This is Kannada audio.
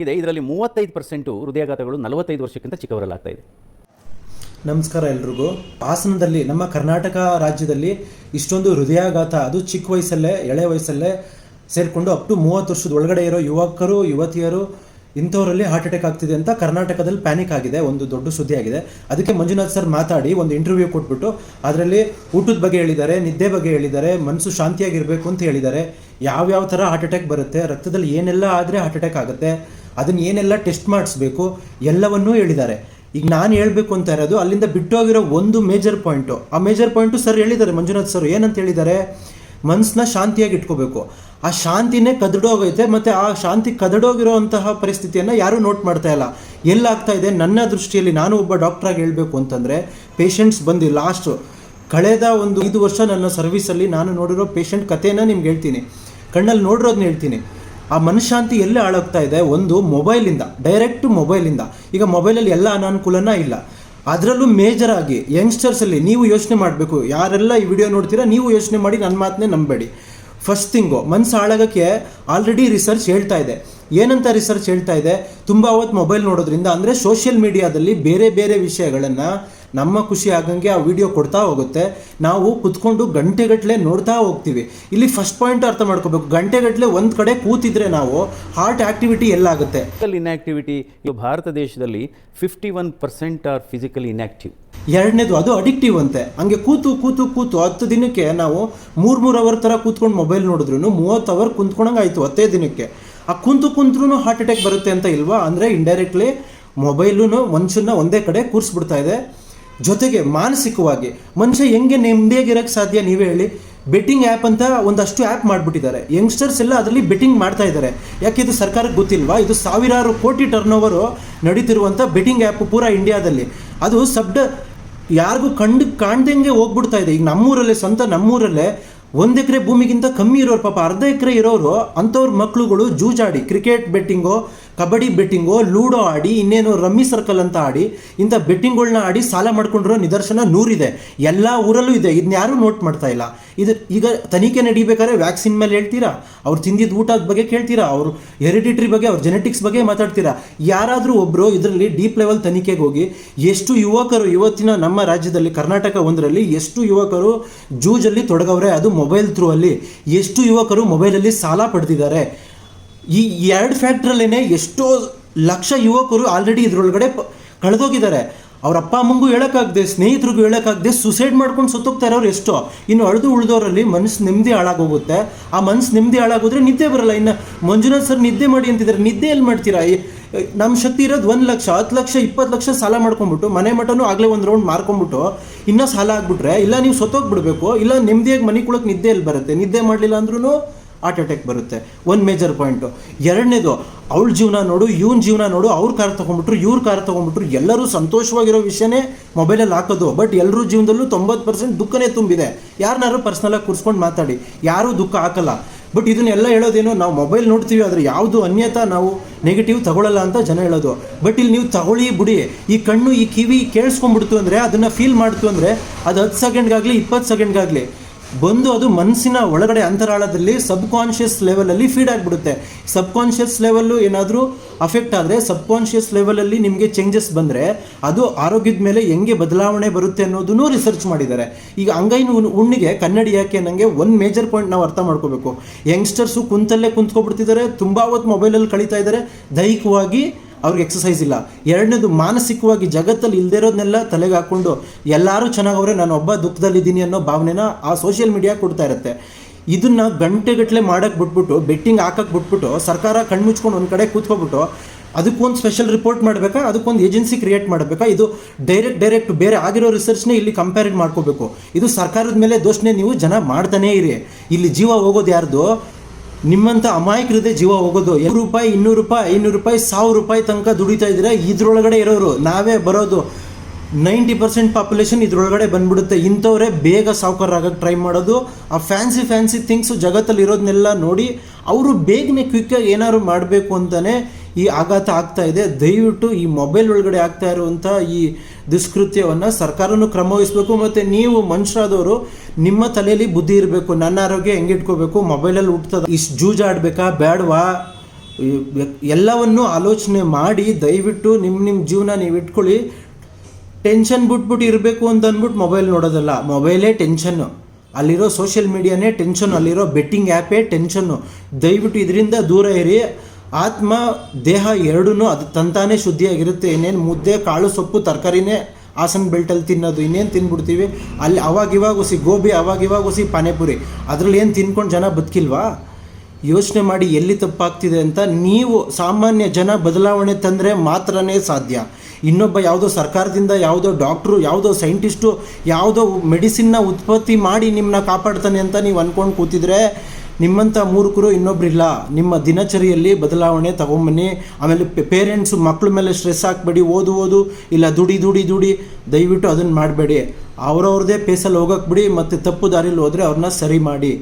ಇದೆ. ಇದರಲ್ಲಿ 35% ಹೃದಯಾಘಾತಗಳು 45 ವರ್ಷಕ್ಕಿಂತ ಚಿಕ್ಕವರಲ್ಲಾಗ್ತಾ ಇದೆ. ನಮಸ್ಕಾರ ಎಲ್ರಿಗೂ. ಹಾಸನದಲ್ಲಿ ನಮ್ಮ ಕರ್ನಾಟಕ ರಾಜ್ಯದಲ್ಲಿ ಇಷ್ಟೊಂದು ಹೃದಯಾಘಾತ, ಅದು ಚಿಕ್ಕ ವಯಸ್ಸಲ್ಲೇ, ಎಳೆ ವಯಸ್ಸಲ್ಲೇ ಸೇರಿಕೊಂಡು ಅಪ್ ಟು 30 ವರ್ಷದ ಒಳಗಡೆ ಇರೋ ಯುವಕರು ಯುವತಿಯರು ಇಂಥವರಲ್ಲಿ ಹಾರ್ಟ್ ಅಟ್ಯಾಕ್ ಆಗ್ತಿದೆ ಅಂತ ಕರ್ನಾಟಕದಲ್ಲಿ ಪ್ಯಾನಿಕ್ ಆಗಿದೆ. ಒಂದು ದೊಡ್ಡ ಸುದ್ದಿ ಆಗಿದೆ. ಅದಕ್ಕೆ ಮಂಜುನಾಥ್ ಸರ್ ಮಾತಾಡಿ ಒಂದು ಇಂಟರ್ವ್ಯೂ ಕೊಟ್ಬಿಟ್ಟು ಅದರಲ್ಲಿ ಊಟದ ಬಗ್ಗೆ ಹೇಳಿದ್ದಾರೆ, ನಿದ್ದೆ ಬಗ್ಗೆ ಹೇಳಿದ್ದಾರೆ, ಮನಸ್ಸು ಶಾಂತಿಯಾಗಿರಬೇಕು ಅಂತ ಹೇಳಿದ್ದಾರೆ. ಯಾವ್ಯಾವ ಥರ ಹಾರ್ಟ್ ಅಟ್ಯಾಕ್ ಬರುತ್ತೆ, ರಕ್ತದಲ್ಲಿ ಏನೆಲ್ಲ ಆದರೆ ಹಾರ್ಟ್ ಅಟ್ಯಾಕ್ ಆಗುತ್ತೆ, ಅದನ್ನು ಏನೆಲ್ಲ ಟೆಸ್ಟ್ ಮಾಡಿಸ್ಬೇಕು, ಎಲ್ಲವನ್ನೂ ಹೇಳಿದ್ದಾರೆ. ಈಗ ನಾನು ಹೇಳಬೇಕು ಅಂತ ಇರೋದು ಅಲ್ಲಿಂದ ಬಿಟ್ಟೋಗಿರೋ ಒಂದು ಮೇಜರ್ ಪಾಯಿಂಟು. ಆ ಮೇಜರ್ ಪಾಯಿಂಟು ಸರ್ ಹೇಳಿದ್ದಾರೆ, ಮಂಜುನಾಥ್ ಸರ್ ಏನಂತ ಹೇಳಿದ್ದಾರೆ, ಮನಸ್ಸನ್ನ ಶಾಂತಿಯಾಗಿ ಇಟ್ಕೋಬೇಕು. ಆ ಶಾಂತಿನೇ ಕದಡೋಗೈತೆ, ಮತ್ತು ಆ ಶಾಂತಿ ಕದಡೋಗಿರೋ ಅಂತಹ ಪರಿಸ್ಥಿತಿಯನ್ನು ಯಾರೂ ನೋಟ್ ಮಾಡ್ತಾ ಇಲ್ಲ. ಎಲ್ಲಾಗ್ತಾ ಇದೆ ನನ್ನ ದೃಷ್ಟಿಯಲ್ಲಿ, ನಾನು ಒಬ್ಬ ಡಾಕ್ಟ್ರಾಗಿ ಹೇಳಬೇಕು ಅಂತಂದರೆ, ಪೇಷಂಟ್ಸ್ ಬಂದು ಲಾಸ್ಟು ಕಳೆದ ಒಂದು 5 ವರ್ಷ ನನ್ನ ಸರ್ವಿಸಲ್ಲಿ ನಾನು ನೋಡಿರೋ ಪೇಷಂಟ್ ಕಥೆನ ನಿಮ್ಗೆ ಹೇಳ್ತೀನಿ, ಕಣ್ಣಲ್ಲಿ ನೋಡಿರೋದನ್ನ ಹೇಳ್ತೀನಿ. ಆ ಮನಃಶಾಂತಿ ಎಲ್ಲೇ ಹಾಳಾಗ್ತಾ ಇದೆ, ಒಂದು ಮೊಬೈಲಿಂದ, ಡೈರೆಕ್ಟ್ ಮೊಬೈಲಿಂದ. ಈಗ ಮೊಬೈಲಲ್ಲಿ ಎಲ್ಲ ಅನಾನುಕೂಲನ ಇಲ್ಲ, ಅದರಲ್ಲೂ ಮೇಜರ್ ಆಗಿ ಯಂಗ್ಸ್ಟರ್ಸಲ್ಲಿ ನೀವು ಯೋಚನೆ ಮಾಡಬೇಕು. ಯಾರೆಲ್ಲ ಈ ವಿಡಿಯೋ ನೋಡ್ತೀರಾ ನೀವು ಯೋಚನೆ ಮಾಡಿ, ನನ್ನ ಮಾತನ್ನೇ ನಂಬೇಡಿ. ಫಸ್ಟ್ ಥಿಂಗು, ಮನಸ್ಸು ಹಾಳಾಗೋಕ್ಕೆ ಆಲ್ರೆಡಿ ರಿಸರ್ಚ್ ಹೇಳ್ತಾ ಇದೆ. ಏನಂತ ರಿಸರ್ಚ್ ಹೇಳ್ತಾ ಇದೆ, ತುಂಬ ಹೊತ್ತು ಮೊಬೈಲ್ ನೋಡೋದ್ರಿಂದ, ಅಂದರೆ ಸೋಷಿಯಲ್ ಮೀಡಿಯಾದಲ್ಲಿ ಬೇರೆ ಬೇರೆ ವಿಷಯಗಳನ್ನು ನಮ್ಮ ಖುಷಿ ಆಗಂಗೆ ಆ ವಿಡಿಯೋ ಕೊಡ್ತಾ ಹೋಗುತ್ತೆ. ನಾವು ಕುತ್ಕೊಂಡು ಗಂಟೆಗಟ್ಟಲೆ ನೋಡ್ತಾ ಹೋಗ್ತೀವಿ. ಇಲ್ಲಿ ಫಸ್ಟ್ ಪಾಯಿಂಟ್ ಅರ್ಥ ಮಾಡ್ಕೋಬೇಕು, ಗಂಟೆಗಟ್ಟಲೆ ಒಂದು ಕಡೆ ಕೂತಿದ್ರೆ ನಾವು ಹಾರ್ಟ್ ಆಕ್ಟಿವಿಟಿ ಎಲ್ಲಾಗುತ್ತೆ. ಫಿಸಿಕಲ್ ಇನ್ಆಕ್ಟಿವಿಟಿ ಭಾರತ ದೇಶದಲ್ಲಿ 51% ಆರ್ ಫಿಸಿಕಲಿ ಇನ್ಆಕ್ಟಿವ್. ಎರಡನೇದು, ಅದು ಅಡಿಕ್ಟಿವ್ ಅಂತೆ. ಹಂಗೆ ಕೂತು 10 ದಿನಕ್ಕೆ ನಾವು 3 ಅವರ್ ಥರ ಕೂತ್ಕೊಂಡು ಮೊಬೈಲ್ ನೋಡಿದ್ರು 30 ಅವರ್ ಕುಂತ್ಕೊಂಡಂಗೆ ಆಯಿತು 10 ದಿನಕ್ಕೆ. ಆ ಕುಂತ್ರೂ ಹಾರ್ಟ್ ಅಟ್ಯಾಕ್ ಬರುತ್ತೆ ಅಂತ ಇಲ್ವಾ? ಅಂದರೆ ಇಂಡೈರೆಕ್ಟ್ಲಿ ಮೊಬೈಲು ಮನುಷ್ಯನ ಒಂದೇ ಕಡೆ ಕೂರಿಸ್ಬಿಡ್ತಾ ಇದೆ. ಜೊತೆಗೆ ಮಾನಸಿಕವಾಗಿ ಮನುಷ್ಯ ಹೆಂಗೆ ನೆಮ್ಮದಿಯಾಗಿರೋಕ್ಕೆ ಸಾಧ್ಯ, ನೀವೇ ಹೇಳಿ? ಬೆಟ್ಟಿಂಗ್ ಆ್ಯಪ್ ಅಂತ ಒಂದಷ್ಟು ಆ್ಯಪ್ ಮಾಡಿಬಿಟ್ಟಿದ್ದಾರೆ. ಯಂಗ್ಸ್ಟರ್ಸ್ ಎಲ್ಲ ಅದರಲ್ಲಿ ಬೆಟ್ಟಿಂಗ್ ಮಾಡ್ತಾ ಇದ್ದಾರೆ. ಯಾಕೆ ಇದು ಸರ್ಕಾರಕ್ಕೆ ಗೊತ್ತಿಲ್ವಾ? ಇದು ಸಾವಿರಾರು ಕೋಟಿ ಟರ್ನ್ ಓವರು ನಡೀತಿರುವಂಥ ಬೆಟ್ಟಿಂಗ್ ಆ್ಯಪ್ ಪೂರಾ ಇಂಡಿಯಾದಲ್ಲಿ. ಅದು ಯಾರಿಗೂ ಕಾಣ್ದಂಗೆ ಹೋಗ್ಬಿಡ್ತಾ ಇದೆ. ಈಗ ನಮ್ಮೂರಲ್ಲೇ, ಸ್ವಂತ ನಮ್ಮೂರಲ್ಲೇ 1 ಎಕರೆ ಭೂಮಿಗಿಂತ ಕಮ್ಮಿ ಇರೋರು, ಪಾಪ ಅರ್ಧ ಎಕರೆ ಇರೋರು, ಅಂಥವ್ರ ಮಕ್ಳುಗಳು ಜೂಜಾಡಿ, ಕ್ರಿಕೆಟ್ ಬೆಟ್ಟಿಂಗೋ, ಕಬಡ್ಡಿ ಬೆಟ್ಟಿಂಗೋ, ಲೂಡೋ ಆಡಿ, ಇನ್ನೇನು ರಮ್ಮಿ ಸರ್ಕಲ್ ಅಂತ ಆಡಿ, ಇಂಥ ಬೆಟ್ಟಿಂಗ್ಗಳನ್ನ ಆಡಿ ಸಾಲ ಮಾಡ್ಕೊಂಡಿರೋ ನಿದರ್ಶನ 100 ಇದೆ. ಎಲ್ಲ ಊರಲ್ಲೂ ಇದೆ. ಇದನ್ನ ಯಾರೂ ನೋಟ್ ಮಾಡ್ತಾ ಇಲ್ಲ. ಇದು ಈಗ ತನಿಖೆ ನಡೀಬೇಕಾದ್ರೆ ವ್ಯಾಕ್ಸಿನ್ ಮೇಲೆ ಹೇಳ್ತೀರಾ, ಅವ್ರು ತಿಂದಿದ್ದ ಊಟದ ಬಗ್ಗೆ ಕೇಳ್ತೀರಾ, ಅವರು ಹೆರಿಡಿಟ್ರಿ ಬಗ್ಗೆ, ಅವ್ರ ಜೆನೆಟಿಕ್ಸ್ ಬಗ್ಗೆ ಮಾತಾಡ್ತೀರಾ. ಯಾರಾದರೂ ಒಬ್ಬರು ಇದರಲ್ಲಿ ಡೀಪ್ ಲೆವೆಲ್ ತನಿಖೆಗೆ ಹೋಗಿ, ಎಷ್ಟು ಯುವಕರು ಇವತ್ತಿನ ನಮ್ಮ ರಾಜ್ಯದಲ್ಲಿ, ಕರ್ನಾಟಕ ಒಂದರಲ್ಲಿ ಎಷ್ಟು ಯುವಕರು ಜೂಜಲ್ಲಿ ತೊಡಗವ್ರೆ, ಅದು ಮೊಬೈಲ್ ಥ್ರೂ ಅಲ್ಲಿ, ಎಷ್ಟು ಯುವಕರು ಮೊಬೈಲಲ್ಲಿ ಸಾಲ ಪಡೆದಿದ್ದಾರೆ. ಈ 2 ಫ್ಯಾಕ್ಟ್ರಲ್ಲೇ ಎಷ್ಟೋ ಲಕ್ಷ ಯುವಕರು ಆಲ್ರೆಡಿ ಇದರೊಳಗಡೆ ಕಳೆದೋಗಿದ್ದಾರೆ. ಅವ್ರ ಅಪ್ಪ ಅಮ್ಮಂಗೂ ಹೇಳೋಕ್ಕಾಗದೆ, ಸ್ನೇಹಿತರಿಗೂ ಹೇಳೋಕ್ಕಾಗದೆ ಸುಸೈಡ್ ಮಾಡ್ಕೊಂಡು ಸತ್ತೋಗ್ತಾ ಇರೋರು ಎಷ್ಟೋ. ಇನ್ನು ಉಳಿದವರಲ್ಲಿ ಮನಸ್ಸು ನೆಮ್ಮದಿ ಹಾಳಾಗೋಗುತ್ತೆ. ಆ ಮನಸ್ಸು ನೆಮ್ಮದಿ ಹಾಳಾಗೋದ್ರೆ ನಿದ್ದೆ ಬರಲ್ಲ. ಇನ್ನು ಮಂಜುನಾಥ್ ಸರ್ ನಿದ್ದೆ ಮಾಡಿ ಅಂತಿದ್ದಾರೆ, ನಿದ್ದೆ ಎಲ್ಲಿ ಮಾಡ್ತೀರಾ? ನಮ್ಮ ಶಕ್ತಿ ಇರೋದು 1 ಲಕ್ಷ, 10 ಲಕ್ಷ, 20 ಲಕ್ಷ ಸಾಲ ಮಾಡ್ಕೊಂಬಿಟ್ಟು, ಮನೆ ಮಠನೂ ಆಗಲೇ ಒಂದು ರೌಂಡ್ ಮಾರ್ಕೊಂಬಿಟ್ಟು ಇನ್ನೂ ಸಾಲ ಆಗ್ಬಿಟ್ರೆ, ಇಲ್ಲ ನೀವು ಸತ್ತೋಗ್ಬಿಡ್ಬೇಕು, ಇಲ್ಲ ನೆಮ್ಮದಿಯಾಗಿ ಮನೆ ಕೊಡೋಕೆ ನಿದ್ದೆ ಎಲ್ಲಿ ಬರುತ್ತೆ? ನಿದ್ದೆ ಮಾಡಲಿಲ್ಲ ಅಂದ್ರೂ ಹಾರ್ಟ್ ಅಟ್ಯಾಕ್ ಬರುತ್ತೆ. ಒಂದು ಮೇಜರ್ ಪಾಯಿಂಟು. ಎರಡನೇದು, ಅವಳ ಜೀವನ ನೋಡು, ಇವನ ಜೀವನ ನೋಡು, ಅವ್ರ ಕಾರ್ ತೊಗೊಂಬಿಟ್ರು, ಇವ್ರ ಕಾರ್ ತೊಗೊಂಬಿಟ್ರು, ಎಲ್ಲರೂ ಸಂತೋಷವಾಗಿರೋ ವಿಷಯನೇ ಮೊಬೈಲಲ್ಲಿ ಹಾಕೋದು. ಬಟ್ ಎಲ್ಲರೂ ಜೀವನದಲ್ಲೂ 90% ದುಃಖನೇ ತುಂಬಿದೆ. ಯಾರನ್ನಾರು ಪರ್ಸ್ನಲಾಗಿ ಕೂರಿಸ್ಕೊಂಡು ಮಾತಾಡಿ, ಯಾರೂ ದುಃಖ ಹಾಕಲ್ಲ. ಬಟ್ ಇದನ್ನೆಲ್ಲ ಹೇಳೋದೇನು, ನಾವು ಮೊಬೈಲ್ ನೋಡ್ತೀವಿ, ಆದರೆ ಯಾವುದು ಅನ್ಯತಾ ನಾವು ನೆಗೆಟಿವ್ ತಗೊಳ್ಳಲ್ಲ ಅಂತ ಜನ ಹೇಳೋದು. ಬಟ್ ಇಲ್ಲಿ ನೀವು ತಗೊಳ್ಳಿ ಬಿಡಿ, ಈ ಕಣ್ಣು ಈ ಕಿವಿ ಕೇಳಿಸ್ಕೊಂಡ್ಬಿಡ್ತು ಅಂದರೆ, ಅದನ್ನು ಫೀಲ್ ಮಾಡ್ತು ಅಂದರೆ, ಅದು 10 ಸೆಕೆಂಡ್ಗಾಗಲಿ 20 ಸೆಕೆಂಡ್ಗಾಗಲಿ ಬಂದು ಅದು ಮನಸ್ಸಿನ ಒಳಗಡೆ ಅಂತರಾಳದಲ್ಲಿ ಸಬ್ಕಾನ್ಷಿಯಸ್ ಲೆವೆಲಲ್ಲಿ ಫೀಡ್ ಆಗಿಬಿಡುತ್ತೆ. ಸಬ್ಕಾನ್ಷಿಯಸ್ ಲೆವೆಲ್ಲು ಏನಾದರೂ ಅಫೆಕ್ಟ್ ಆದರೆ, ಸಬ್ಕಾನ್ಷಿಯಸ್ ಲೆವೆಲಲ್ಲಿ ನಿಮಗೆ ಚೇಂಜಸ್ ಬಂದರೆ, ಅದು ಆರೋಗ್ಯದ ಮೇಲೆ ಹೆಂಗೆ ಬದಲಾವಣೆ ಬರುತ್ತೆ ಅನ್ನೋದನ್ನು ರಿಸರ್ಚ್ ಮಾಡಿದ್ದಾರೆ. ಈಗ ಅಂಗೈನ ಹುಣ್ಣಿಗೆ ಕನ್ನಡಿ ಯಾಕೆ ನನಗೆ ಒಂದು ಮೇಜರ್ ಪಾಯಿಂಟ್ ನಾವು ಅರ್ಥ ಮಾಡ್ಕೋಬೇಕು. ಯಂಗ್ಸ್ಟರ್ಸು ಕುಂತಲ್ಲೇ ಕುಂತ್ಕೊಬಿಡ್ತಿದ್ದಾರೆ, ತುಂಬ ಹೊತ್ತು ಮೊಬೈಲಲ್ಲಿ ಕಳೀತಾ ಇದ್ದಾರೆ, ದೈಹಿಕವಾಗಿ ಅವ್ರಿಗೆ ಎಕ್ಸಸೈಸ್ ಇಲ್ಲ. ಎರಡನೇದು, ಮಾನಸಿಕವಾಗಿ ಜಗತ್ತಲ್ಲಿ ಇಲ್ಲದೇ ಇರೋದನ್ನೆಲ್ಲ ತಲೆಗೆ ಹಾಕ್ಕೊಂಡು ಎಲ್ಲರೂ ಚೆನ್ನಾಗವ್ರೆ, ನಾನು ಒಬ್ಬ ದುಃಖದಲ್ಲಿದ್ದೀನಿ ಅನ್ನೋ ಭಾವನೆನ ಆ ಸೋಷಿಯಲ್ ಮೀಡಿಯಾ ಕೊಡ್ತಾ ಇರುತ್ತೆ. ಇದನ್ನು ಗಂಟೆಗಟ್ಟಲೆ ಮಾಡೋಕ್ಕೆ ಬಿಟ್ಬಿಟ್ಟು, ಬೆಟ್ಟಿಂಗ್ ಹಾಕಕ್ಕೆ ಬಿಟ್ಬಿಟ್ಟು, ಸರ್ಕಾರ ಕಣ್ಮುಚ್ಕೊಂಡು ಒಂದು ಕಡೆ ಕೂತ್ಕೊಬಿಟ್ಟು ಅದಕ್ಕೊಂದು ಸ್ಪೆಷಲ್ ರಿಪೋರ್ಟ್ ಮಾಡಬೇಕಾ, ಅದಕ್ಕೊಂದು ಏಜೆನ್ಸಿ ಕ್ರಿಯೇಟ್ ಮಾಡಬೇಕಾ? ಇದು ಡೈರೆಕ್ಟ್ ಬೇರೆ ಆಗಿರೋ ರಿಸರ್ಚ್ನೇ ಇಲ್ಲಿ ಕಂಪೇರ್ ಮಾಡ್ಕೋಬೇಕು. ಇದು ಸರ್ಕಾರದ ಮೇಲೆ ದೋಷಣೆ ನೀವು ಜನ ಮಾಡ್ತಾನೇ ಇರಿ. ಇಲ್ಲಿ ಜೀವ ಹೋಗೋದು ಯಾರ್ದು? ನಿಮ್ಮಂಥ ಅಮಾಯಕರದೇ ಜೀವ ಹೋಗೋದು. 100 ರೂಪಾಯಿ, 200 ರೂಪಾಯಿ, 500 ರೂಪಾಯಿ, 1000 ರೂಪಾಯಿ ತನಕ ದುಡಿತಾ ಇದ್ದೀರಾ. ಇದ್ರೊಳಗಡೆ ಇರೋರು ನಾವೇ ಬರೋದು. 90% ಪಾಪ್ಯುಲೇಷನ್ ಇದ್ರೊಳಗಡೆ ಬಂದ್ಬಿಡುತ್ತೆ. ಇಂಥವರೇ ಬೇಗ ಸಾವುಕಾರರಾಗಕ್ಕೆ ಟ್ರೈ ಮಾಡೋದು. ಆ ಫ್ಯಾನ್ಸಿ ಥಿಂಗ್ಸು ಜಗತ್ತಲ್ಲಿ ಇರೋದನ್ನೆಲ್ಲ ನೋಡಿ ಅವರು ಬೇಗನೆ ಕ್ವಿಕ್ಕಾಗಿ ಏನಾದ್ರು ಮಾಡಬೇಕು ಅಂತಲೇ ಈ ಆಘಾತ ಆಗ್ತಾ ಇದೆ. ದಯವಿಟ್ಟು ಈ ಮೊಬೈಲ್ ಒಳಗಡೆ ಆಗ್ತಾ ಇರುವಂಥ ಈ ದುಷ್ಕೃತ್ಯವನ್ನು ಸರ್ಕಾರನೂ ಕ್ರಮ ವಹಿಸಬೇಕು. ಮತ್ತು ನೀವು ಮನುಷ್ಯರಾದವರು ನಿಮ್ಮ ತಲೆಯಲ್ಲಿ ಬುದ್ಧಿ ಇರಬೇಕು. ನನ್ನ ಆರೋಗ್ಯ ಹೆಂಗೆ ಇಟ್ಕೋಬೇಕು, ಮೊಬೈಲಲ್ಲಿ ಹುಟ್ಟುತ್ತದೆ, ಇಷ್ಟು ಜೂಜಾಡಬೇಕಾ ಬೇಡವಾ, ಎಲ್ಲವನ್ನು ಆಲೋಚನೆ ಮಾಡಿ ದಯವಿಟ್ಟು ನಿಮ್ಮ ಜೀವನ ನೀವು ಇಟ್ಕೊಳ್ಳಿ. ಟೆನ್ಷನ್ ಬಿಟ್ಬಿಟ್ಟು ಇರಬೇಕು ಅಂತ ಅಂದ್ಬಿಟ್ಟು ಮೊಬೈಲ್ ನೋಡೋದಲ್ಲ, ಮೊಬೈಲೇ ಟೆನ್ಷನ್ನು, ಅಲ್ಲಿರೋ ಸೋಷಿಯಲ್ ಮೀಡಿಯಾನೇ ಟೆನ್ಷನ್, ಅಲ್ಲಿರೋ ಬೆಟ್ಟಿಂಗ್ ಆ್ಯಪೇ ಟೆನ್ಷನ್ನು. ದಯವಿಟ್ಟು ಇದರಿಂದ ದೂರ ಇರಿ. ಆತ್ಮ ದೇಹ ಎರಡೂ ಅದು ತಂತಾನೇ ಶುದ್ಧಿಯಾಗಿರುತ್ತೆ. ಇನ್ನೇನು ಮುದ್ದೆ ಕಾಳು ಸೊಪ್ಪು ತರಕಾರಿನೇ ಹಾಸನ ಬೆಲ್ಟಲ್ಲಿ ತಿನ್ನೋದು, ಇನ್ನೇನು ತಿನ್ಬಿಡ್ತೀವಿ ಅಲ್ಲಿ. ಅವಾಗಿವಾಗ ಹುಸಿ ಗೋಬಿ, ಅವಾಗಿವಾಗ ಹುಸಿ ಪಾನಿಪುರಿ, ಅದರಲ್ಲಿ ಏನು ತಿನ್ಕೊಂಡು ಜನ ಬದುಕಿಲ್ವಾ? ಯೋಚನೆ ಮಾಡಿ ಎಲ್ಲಿ ತಪ್ಪಾಗ್ತಿದೆ ಅಂತ. ನೀವು ಸಾಮಾನ್ಯ ಜನ ಬದಲಾವಣೆ ತಂದರೆ ಮಾತ್ರನೇ ಸಾಧ್ಯ. ಇನ್ನೊಬ್ಬ ಯಾವುದೋ ಸರ್ಕಾರದಿಂದ ಯಾವುದೋ ಡಾಕ್ಟ್ರು, ಯಾವುದೋ ಸೈಂಟಿಸ್ಟು, ಯಾವುದೋ ಮೆಡಿಸಿನ್ನ ಉತ್ಪತ್ತಿ ಮಾಡಿ ನಿಮ್ಮನ್ನ ಕಾಪಾಡ್ತಾನೆ ಅಂತ ನೀವು ಅಂದ್ಕೊಂಡು ಕೂತಿದ್ರೆ ನಿಮ್ಮಂಥ ಮೂರ್ಖರು ಇನ್ನೊಬ್ಬರಿಲ್ಲ. ನಿಮ್ಮ ದಿನಚರಿಯಲ್ಲಿ ಬದಲಾವಣೆ ತಗೊಂಬನ್ನಿ. ಆಮೇಲೆ ಪೇರೆಂಟ್ಸು ಮಕ್ಕಳ ಮೇಲೆ ಸ್ಟ್ರೆಸ್ ಹಾಕಬೇಡಿ, ಓದು ಇಲ್ಲ ದುಡಿ ದಯವಿಟ್ಟು ಅದನ್ನು ಮಾಡಬೇಡಿ. ಅವ್ರವ್ರದ್ದೇ ಪೇಸಲ್ಲಿ ಹೋಗೋಕ್ಕೆ ಬಿಡಿ, ಮತ್ತು ತಪ್ಪು ದಾರಿಲಿ ಹೋದರೆ ಅವ್ರನ್ನ ಸರಿ ಮಾಡಿ.